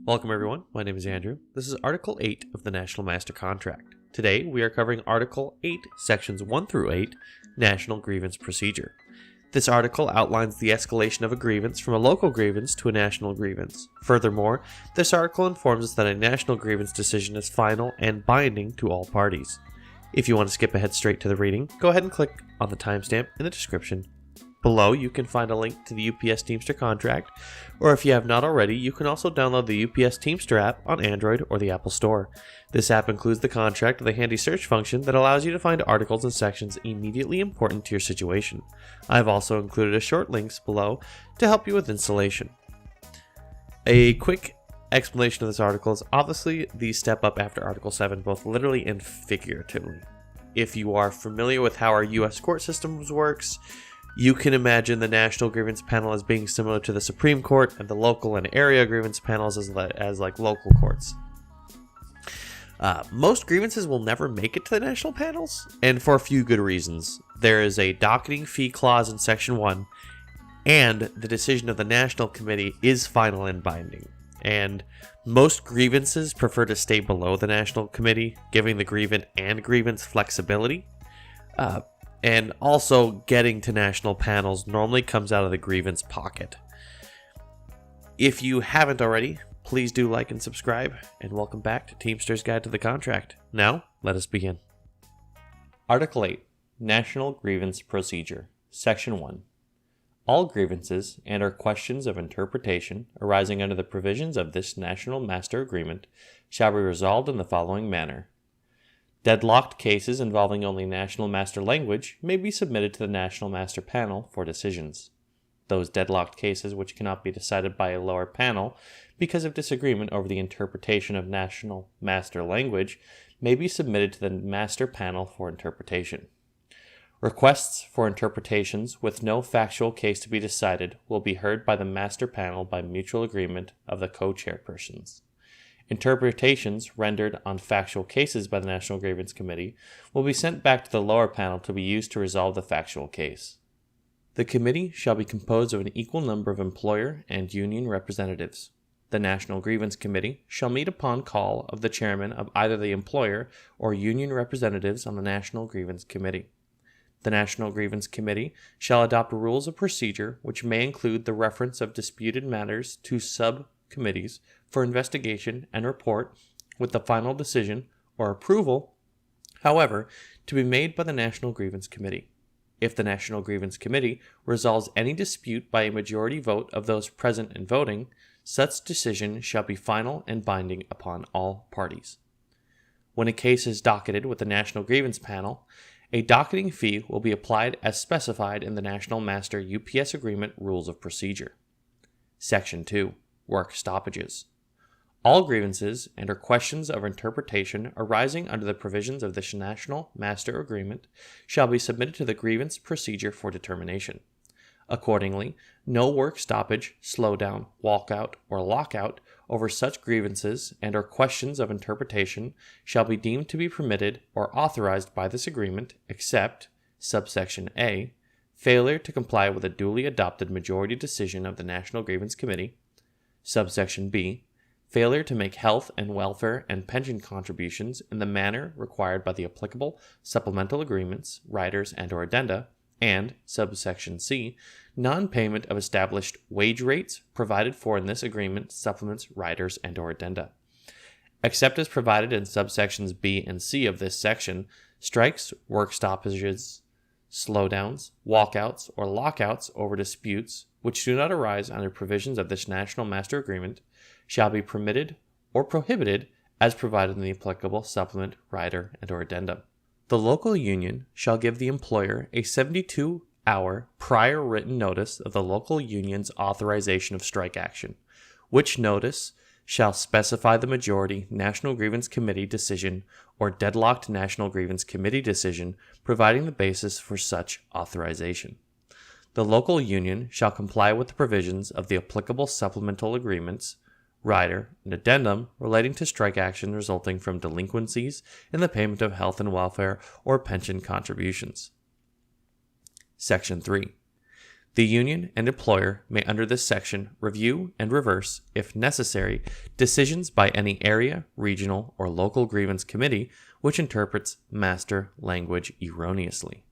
Welcome everyone, my name is Andrew. This is Article 8 of the National Master Contract. Today we are covering Article 8, Sections 1 through 8, National Grievance Procedure. This article outlines the escalation of a grievance from a local grievance to a national grievance. Furthermore, this article informs us that a national grievance decision is final and binding to all parties. If you want to skip ahead straight to the reading, go ahead and click on the timestamp in the description. Below, you can find a link to the UPS Teamster contract, or if you have not already, you can also download the UPS Teamster app on Android or the Apple Store. This app includes the contract with a handy search function that allows you to find articles and sections immediately important to your situation. I have also included a short links below to help you with installation. A quick explanation of this article is obviously the step up after Article 7, both literally and figuratively. If you are familiar with how our US court systems works, you can imagine the National Grievance Panel as being similar to the Supreme Court and the local and area grievance panels as like local courts. Most grievances will never make it to the national panels, and for a few good reasons. There is a docketing fee clause in Section 1, and the decision of the National Committee is final and binding. And most grievances prefer to stay below the National Committee, giving the grievant and grievance flexibility. And also, getting to national panels normally comes out of the grievance pocket. If you haven't already, please do like and subscribe, and welcome back to Teamster's Guide to the Contract. Now, let us begin. Article 8, National Grievance Procedure, Section 1. All grievances and/or questions of interpretation arising under the provisions of this National Master Agreement shall be resolved in the following manner. Deadlocked cases involving only National Master language may be submitted to the National Master Panel for decisions. Those deadlocked cases which cannot be decided by a lower panel because of disagreement over the interpretation of National Master language may be submitted to the Master Panel for interpretation. Requests for interpretations with no factual case to be decided will be heard by the Master Panel by mutual agreement of the co-chairpersons. Interpretations rendered on factual cases by the National Grievance Committee will be sent back to the lower panel to be used to resolve the factual case. The committee shall be composed of an equal number of employer and union representatives. The National Grievance Committee shall meet upon call of the chairman of either the employer or union representatives on the National Grievance Committee. The National Grievance Committee shall adopt rules of procedure which may include the reference of disputed matters to subcommittees for investigation and report, with the final decision or approval, however, to be made by the National Grievance Committee. If the National Grievance Committee resolves any dispute by a majority vote of those present and voting, such decision shall be final and binding upon all parties. When a case is docketed with the National Grievance Panel, a docketing fee will be applied as specified in the National Master UPS Agreement Rules of Procedure. Section 2. Work Stoppages. All grievances and/or questions of interpretation arising under the provisions of this National Master Agreement shall be submitted to the grievance procedure for determination. Accordingly, no work stoppage, slowdown, walkout, or lockout over such grievances and/or questions of interpretation shall be deemed to be permitted or authorized by this agreement, except, subsection A, failure to comply with a duly adopted majority decision of the National Grievance Committee, subsection B, failure to make health and welfare and pension contributions in the manner required by the applicable supplemental agreements, riders, and/or addenda, and, subsection C, non-payment of established wage rates provided for in this agreement, supplements, riders, and/or addenda. Except as provided in subsections B and C of this section, strikes, work stoppages, slowdowns, walkouts, or lockouts over disputes which do not arise under provisions of this National Master Agreement shall be permitted or prohibited as provided in the applicable supplement, rider, and/or addendum. The local union shall give the employer a 72-hour prior written notice of the local union's authorization of strike action, which notice shall specify the majority National Grievance Committee decision or deadlocked National Grievance Committee decision, providing the basis for such authorization. The local union shall comply with the provisions of the applicable supplemental agreements, rider, and addendum relating to strike action resulting from delinquencies in the payment of health and welfare or pension contributions. Section 3. The union and employer may, under this section, review and reverse, if necessary, decisions by any area, regional, or local grievance committee which interprets master language erroneously.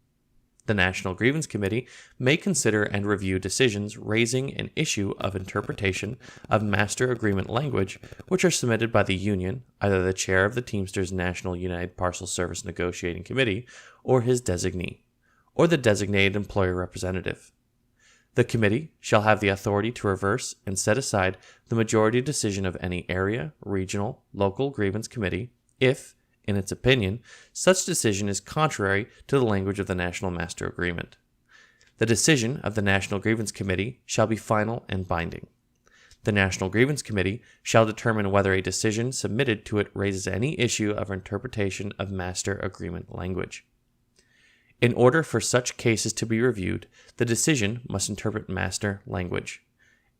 The National Grievance Committee may consider and review decisions raising an issue of interpretation of master agreement language which are submitted by the union, either the chair of the Teamsters National United Parcel Service Negotiating Committee or his designee, or the designated employer representative. The committee shall have the authority to reverse and set aside the majority decision of any area, regional, local grievance committee if, in its opinion, such decision is contrary to the language of the National Master Agreement. The decision of the National Grievance Committee shall be final and binding. The National Grievance Committee shall determine whether a decision submitted to it raises any issue of interpretation of Master Agreement language. In order for such cases to be reviewed, the decision must interpret master language.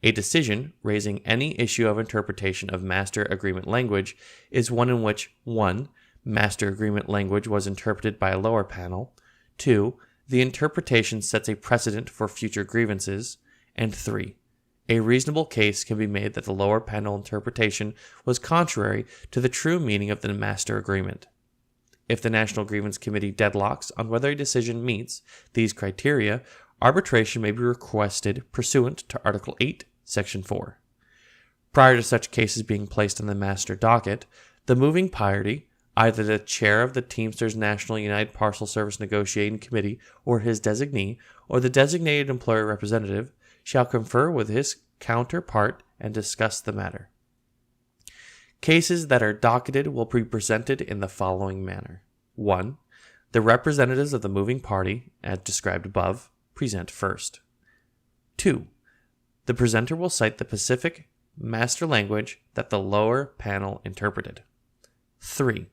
A decision raising any issue of interpretation of Master Agreement language is one in which 1. Master Agreement language was interpreted by a lower panel, 2. The interpretation sets a precedent for future grievances, and 3. A reasonable case can be made that the lower panel interpretation was contrary to the true meaning of the Master Agreement. If the National Grievance Committee deadlocks on whether a decision meets these criteria, arbitration may be requested pursuant to Article 8, Section 4. Prior to such cases being placed on the master docket, the moving party, either the chair of the Teamsters National United Parcel Service Negotiating Committee or his designee, or the designated employer representative, shall confer with his counterpart and discuss the matter. Cases that are docketed will be presented in the following manner. 1. The representatives of the moving party, as described above, present first. 2. The presenter will cite the specific master language that the lower panel interpreted. 3.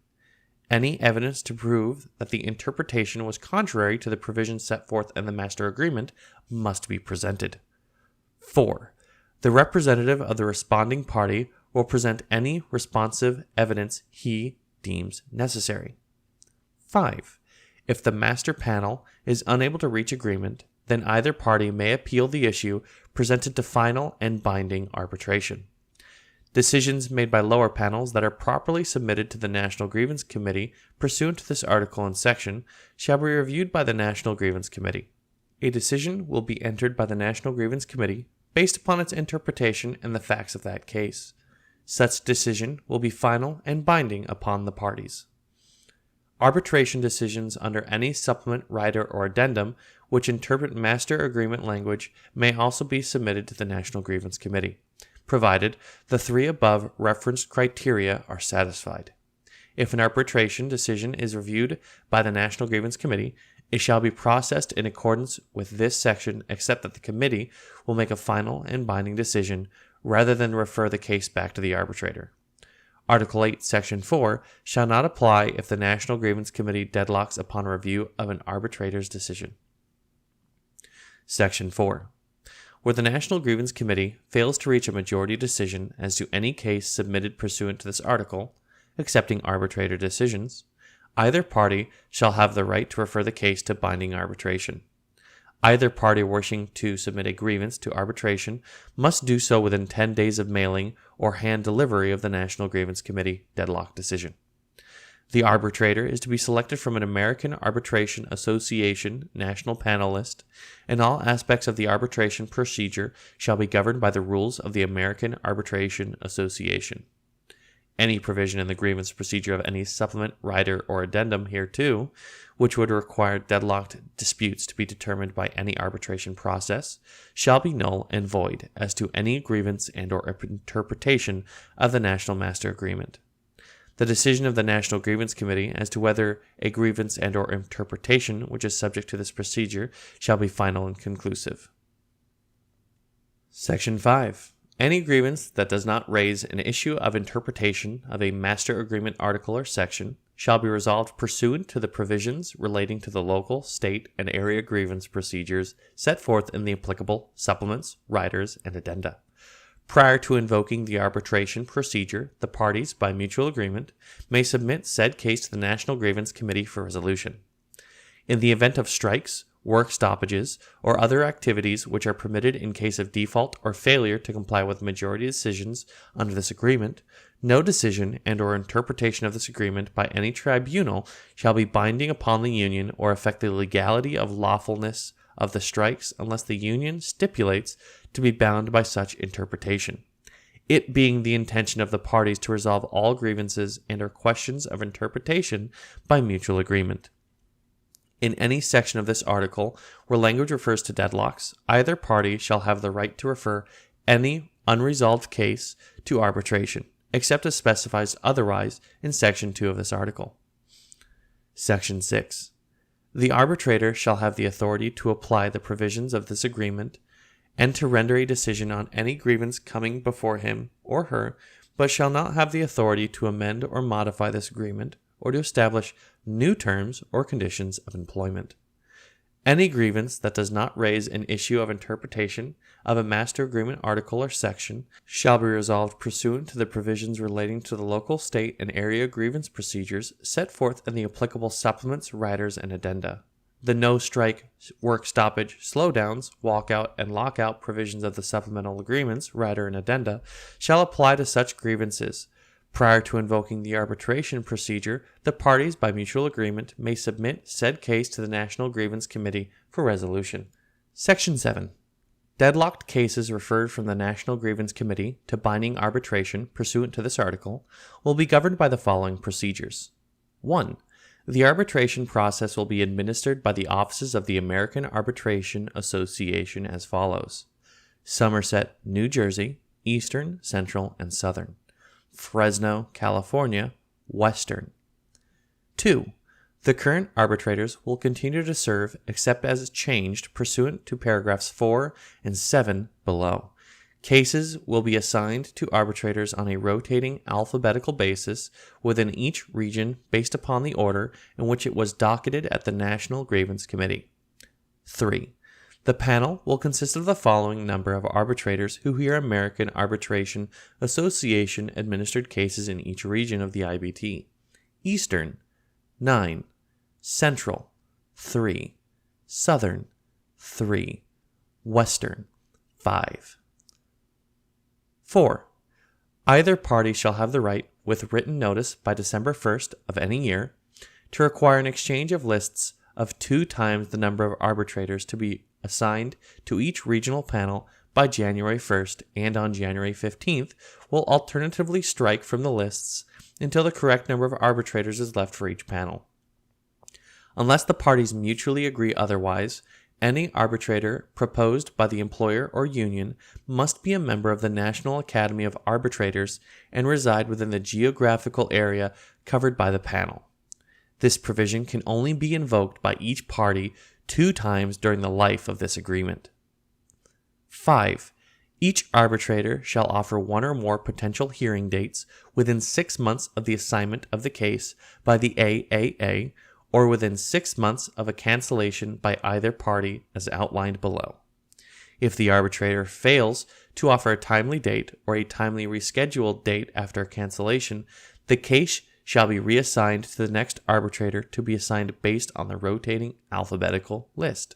Any evidence to prove that the interpretation was contrary to the provisions set forth in the master agreement must be presented. 4. The representative of the responding party will present any responsive evidence he deems necessary. 5. If the master panel is unable to reach agreement, then either party may appeal the issue presented to final and binding arbitration. Decisions made by lower panels that are properly submitted to the National Grievance Committee pursuant to this article and section shall be reviewed by the National Grievance Committee. A decision will be entered by the National Grievance Committee based upon its interpretation and the facts of that case. Such decision will be final and binding upon the parties. Arbitration decisions under any supplement, rider, or addendum which interpret master agreement language may also be submitted to the National Grievance Committee, provided the 3 above referenced criteria are satisfied. If an arbitration decision is reviewed by the National Grievance Committee, it shall be processed in accordance with this section, except that the committee will make a final and binding decision rather than refer the case back to the arbitrator. Article 8, Section 4 shall not apply if the National Grievance Committee deadlocks upon review of an arbitrator's decision. Section 4. Where the National Grievance Committee fails to reach a majority decision as to any case submitted pursuant to this article, excepting arbitrator decisions, either party shall have the right to refer the case to binding arbitration. Either party wishing to submit a grievance to arbitration must do so within 10 days of mailing or hand delivery of the National Grievance Committee deadlock decision. The arbitrator is to be selected from an American Arbitration Association national panel list, and all aspects of the arbitration procedure shall be governed by the rules of the American Arbitration Association. Any provision in the grievance procedure of any supplement, rider, or addendum hereto, which would require deadlocked disputes to be determined by any arbitration process, shall be null and void as to any grievance and or interpretation of the National Master Agreement. The decision of the National Grievance Committee as to whether a grievance and or interpretation which is subject to this procedure shall be final and conclusive. Section 5. Any grievance that does not raise an issue of interpretation of a master agreement article or section shall be resolved pursuant to the provisions relating to the local, state, and area grievance procedures set forth in the applicable supplements, riders, and addenda. Prior to invoking the arbitration procedure, the parties, by mutual agreement, may submit said case to the National Grievance Committee for resolution. In the event of strikes work stoppages, or other activities which are permitted in case of default or failure to comply with majority decisions under this agreement, no decision and or interpretation of this agreement by any tribunal shall be binding upon the union or affect the legality of lawfulness of the strikes unless the union stipulates to be bound by such interpretation, it being the intention of the parties to resolve all grievances and or questions of interpretation by mutual agreement. In any section of this article where language refers to deadlocks, either party shall have the right to refer any unresolved case to arbitration, except as specifies otherwise in Section 2 of this article. Section 6. The arbitrator shall have the authority to apply the provisions of this agreement and to render a decision on any grievance coming before him or her, but shall not have the authority to amend or modify this agreement or to establish new terms or conditions of employment. Any grievance that does not raise an issue of interpretation of a master agreement article or section shall be resolved pursuant to the provisions relating to the local, state, and area grievance procedures set forth in the applicable supplements, riders, and addenda. The no-strike, work stoppage, slowdowns, walkout, and lockout provisions of the supplemental agreements, rider, and addenda shall apply to such grievances. Prior to invoking the arbitration procedure, the parties, by mutual agreement, may submit said case to the National Grievance Committee for resolution. Section 7. Deadlocked cases referred from the National Grievance Committee to binding arbitration pursuant to this article will be governed by the following procedures. 1. The arbitration process will be administered by the offices of the American Arbitration Association as follows: Somerset, New Jersey, Eastern, Central, and Southern. Fresno, California, Western. 2. The current arbitrators will continue to serve except as changed pursuant to paragraphs 4 and 7 below. Cases will be assigned to arbitrators on a rotating alphabetical basis within each region based upon the order in which it was docketed at the National Grievance Committee. 3. The panel will consist of the following number of arbitrators who hear American Arbitration Association administered cases in each region of the IBT. Eastern, 9. Central, 3. Southern, 3. Western, 5. 4. Either party shall have the right, with written notice by December 1st of any year, to require an exchange of lists of 2 times the number of arbitrators to be assigned to each regional panel by January 1st, and on January 15th will alternatively strike from the lists until the correct number of arbitrators is left for each panel. Unless the parties mutually agree otherwise, any arbitrator proposed by the employer or union must be a member of the National Academy of Arbitrators and reside within the geographical area covered by the panel. This provision can only be invoked by each party 2 times during the life of this agreement. 5. Each arbitrator shall offer 1 or more potential hearing dates within 6 months of the assignment of the case by the AAA or within 6 months of a cancellation by either party as outlined below. If the arbitrator fails to offer a timely date or a timely rescheduled date after a cancellation, the case shall be reassigned to the next arbitrator to be assigned based on the rotating alphabetical list.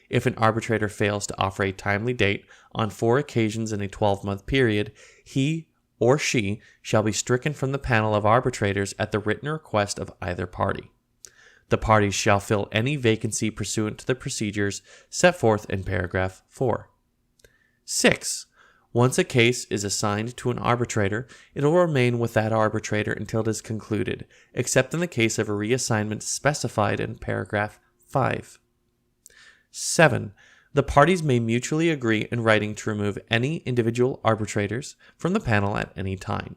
If an arbitrator fails to offer a timely date on 4 occasions in a 12-month period, he or she shall be stricken from the panel of arbitrators at the written request of either party. The parties shall fill any vacancy pursuant to the procedures set forth in paragraph 4. 6. Once a case is assigned to an arbitrator, it will remain with that arbitrator until it is concluded, except in the case of a reassignment specified in paragraph 5. 7. The parties may mutually agree in writing to remove any individual arbitrators from the panel at any time.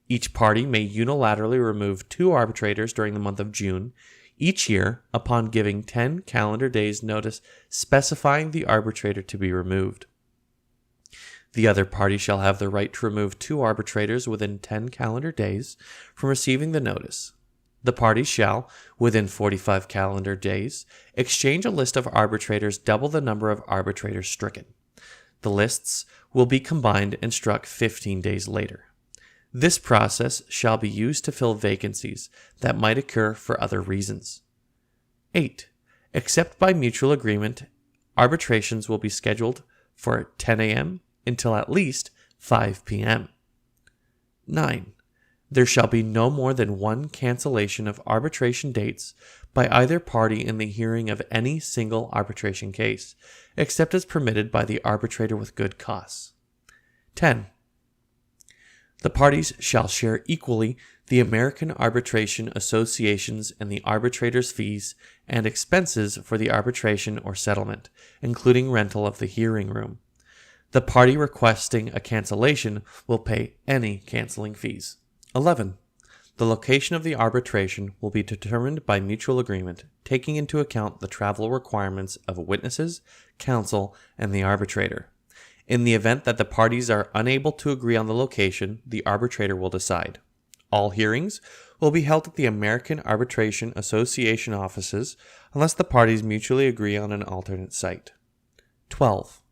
Each party may unilaterally remove 2 arbitrators during the month of June each year upon giving 10 calendar days notice specifying the arbitrator to be removed. The other party shall have the right to remove 2 arbitrators within 10 calendar days from receiving the notice. The parties shall, within 45 calendar days, exchange a list of arbitrators double the number of arbitrators stricken. The lists will be combined and struck 15 days later. This process shall be used to fill vacancies that might occur for other reasons. 8. Except by mutual agreement, arbitrations will be scheduled for 10 a.m. until at least 5 p.m. 9. There shall be no more than one cancellation of arbitration dates by either party in the hearing of any single arbitration case, except as permitted by the arbitrator with good cause. 10. The parties shall share equally the American Arbitration Association's and the arbitrator's fees and expenses for the arbitration or settlement, including rental of the hearing room. The party requesting a cancellation will pay any canceling fees. 11. The location of the arbitration will be determined by mutual agreement, taking into account the travel requirements of witnesses, counsel, and the arbitrator. In the event that the parties are unable to agree on the location, the arbitrator will decide. All hearings will be held at the American Arbitration Association offices unless the parties mutually agree on an alternate site. 12.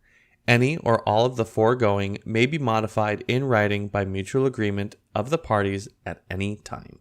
Any or all of the foregoing may be modified in writing by mutual agreement of the parties at any time.